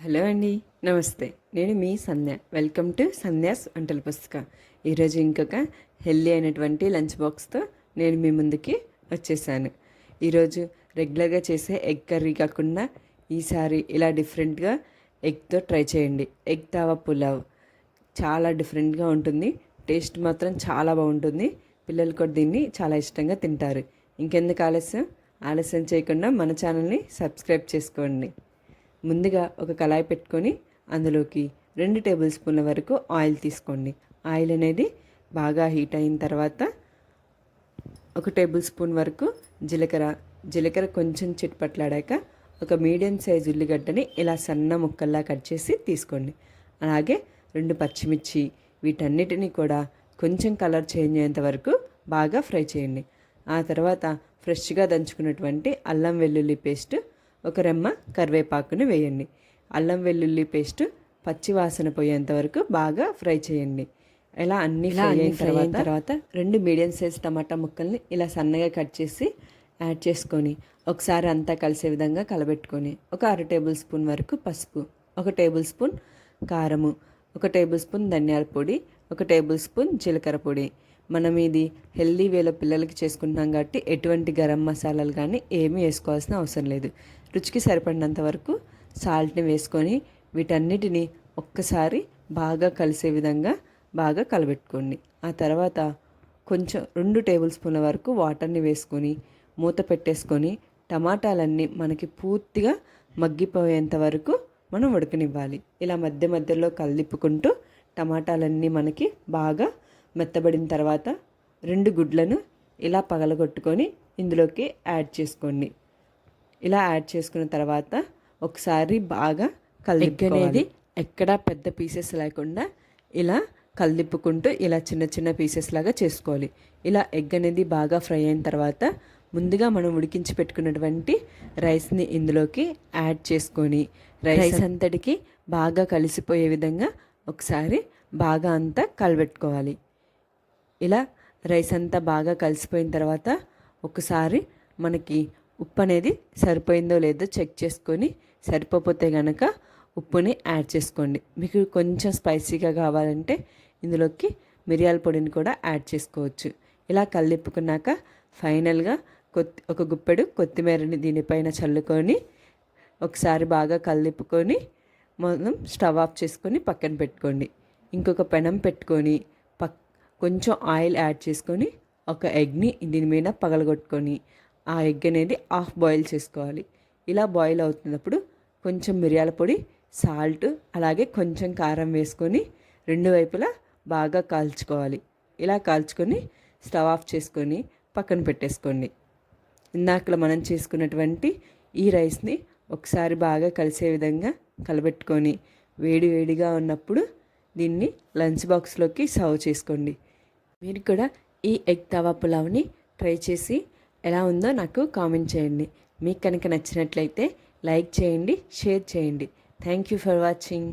Hello అండి, నమస్తే. నేను మీ సంధ్య. వెల్కమ్ టు సంధ్యాస్ వంటల పుస్తక. ఈరోజు ఇంకొక హెల్దీ అయినటువంటి లంచ్ బాక్స్తో నేను మీ ముందుకి వచ్చేసాను. ఈరోజు రెగ్యులర్గా చేసే ఎగ్ కర్రీ కాకుండా ఈసారి ఇలా డిఫరెంట్గా ఎగ్తో ట్రై చేయండి. ఎగ్ తవా పులావ్ చాలా డిఫరెంట్గా ఉంటుంది. టేస్ట్ మాత్రం చాలా బాగుంటుంది. పిల్లలు కూడా దీన్ని చాలా ఇష్టంగా తింటారు. ఇంకెందుకు ఆలస్యం చేయకుండా మన ఛానల్ని సబ్స్క్రైబ్ చేసుకోండి. ముందుగా ఒక కళాయి పెట్టుకొని అందులోకి 2 టేబుల్ స్పూన్ల వరకు ఆయిల్ తీసుకోండి. ఆయిల్ అనేది బాగా హీట్ అయిన తర్వాత 1 టేబుల్ స్పూన్ వరకు జీలకర్ర కొంచెం చిట్పట్లాడాక ఒక మీడియం సైజు ఉల్లిగడ్డని ఇలా సన్న ముక్కల్లా కట్ చేసి తీసుకోండి. అలాగే 2 పచ్చిమిర్చి, వీటన్నిటిని కూడా కొంచెం కలర్ చేంజ్ అయ్యేంత వరకు బాగా ఫ్రై చేయండి. ఆ తర్వాత ఫ్రెష్గా దంచుకున్నటువంటి అల్లం వెల్లుల్లి పేస్ట్, ఒక రెమ్మ కరివేపాకుని వేయండి. అల్లం వెల్లుల్లి పేస్ట్ పచ్చి వాసన పోయేంత వరకు బాగా ఫ్రై చేయండి. ఇలా అన్ని ఫ్రై అయిన తర్వాత 2 మీడియం సైజ్ టమాటా ముక్కల్ని ఇలా సన్నగా కట్ చేసి యాడ్ చేసుకొని ఒకసారి అంతా కలిసే విధంగా కలబెట్టుకొని ఒక 1/2 టేబుల్ స్పూన్ వరకు పసుపు, 1 టేబుల్ స్పూన్ కారము, 1 టేబుల్ స్పూన్ ధనియాల పొడి, 1 టేబుల్ స్పూన్ జీలకర్ర పొడి. మనం ఇది హెల్దీ వేలో పిల్లలకి చేసుకుంటున్నాం కాబట్టి ఎటువంటి గరం మసాలాలు కానీ ఏమీ వేసుకోవాల్సిన అవసరం లేదు. రుచికి సరిపడినంత వరకు సాల్ట్ని వేసుకొని వీటన్నిటిని ఒక్కసారి బాగా కలిసే విధంగా బాగా కలబెట్టుకోండి. ఆ తర్వాత కొంచెం 2 టేబుల్ స్పూన్ల వరకు వాటర్ని వేసుకొని మూత పెట్టేసుకొని టమాటాలన్నీ మనకి పూర్తిగా మగ్గిపోయేంత వరకు మనం ఉడకనివ్వాలి. ఇలా మధ్య మధ్యలో కలిపుకుంటూ టమాటాలన్నీ మనకి బాగా మెత్తబడిన తర్వాత 2 గుడ్లను ఇలా పగలగొట్టుకొని ఇందులోకి యాడ్ చేసుకోండి. ఇలా యాడ్ చేసుకున్న తర్వాత ఒకసారి బాగా కలిపి ఎక్కడా పెద్ద పీసెస్ లేకుండా ఇలా కలిపుకుంటూ ఇలా చిన్న చిన్న పీసెస్ లాగా చేసుకోవాలి. ఇలా ఎగ్ అనేది బాగా ఫ్రై అయిన తర్వాత ముందుగా మనం ఉడికించి పెట్టుకున్నటువంటి రైస్ని ఇందులోకి యాడ్ చేసుకొని రైస్ అంతటికి బాగా కలిసిపోయే విధంగా ఒకసారి బాగా అంతా కలబెట్టుకోవాలి. ఇలా రైస్ అంతా బాగా కలిసిపోయిన తర్వాత ఒకసారి మనకి ఉప్పు అనేది సరిపోయిందో లేదో చెక్ చేసుకొని సరిపోతే కనుక ఉప్పుని యాడ్ చేసుకోండి. మీకు కొంచెం స్పైసీగా కావాలంటే ఇందులోకి మిరియాల పొడిని కూడా యాడ్ చేసుకోవచ్చు. ఇలా కలిపుకున్నాక ఫైనల్గా ఒక గుప్పెడు కొత్తిమీరని దీనిపైన చల్లుకొని ఒకసారి బాగా కలిపుకొని మనం స్టవ్ ఆఫ్ చేసుకొని పక్కన పెట్టుకోండి. ఇంకొక పెనం పెట్టుకొని కొంచెం ఆయిల్ యాడ్ చేసుకొని ఒక ఎగ్ని దీని మీద పగలగొట్టుకొని ఆ ఎగ్ అనేది హాఫ్ బాయిల్ చేసుకోవాలి. ఇలా బాయిల్ అవుతున్నప్పుడు కొంచెం మిరియాల పొడి, సాల్ట్, అలాగే కొంచెం కారం వేసుకొని 2 వైపులా బాగా కాల్చుకోవాలి. ఇలా కాల్చుకొని స్టవ్ ఆఫ్ చేసుకొని పక్కన పెట్టేసుకోండి. ఇందాక మనం చేసుకున్నటువంటి ఈ రైస్ని ఒకసారి బాగా కలిసే విధంగా కలబెట్టుకొని వేడిగా ఉన్నప్పుడు దీన్ని లంచ్ బాక్స్లోకి సర్వ్ చేసుకోండి. మీరు కూడా ఈ ఎగ్ తవా పులావ్ని ట్రై చేసి ఎలా ఉందో నాకు కామెంట్ చేయండి. మీకు కనుక నచ్చినట్లయితే లైక్ చేయండి, షేర్ చేయండి. Thank you for watching.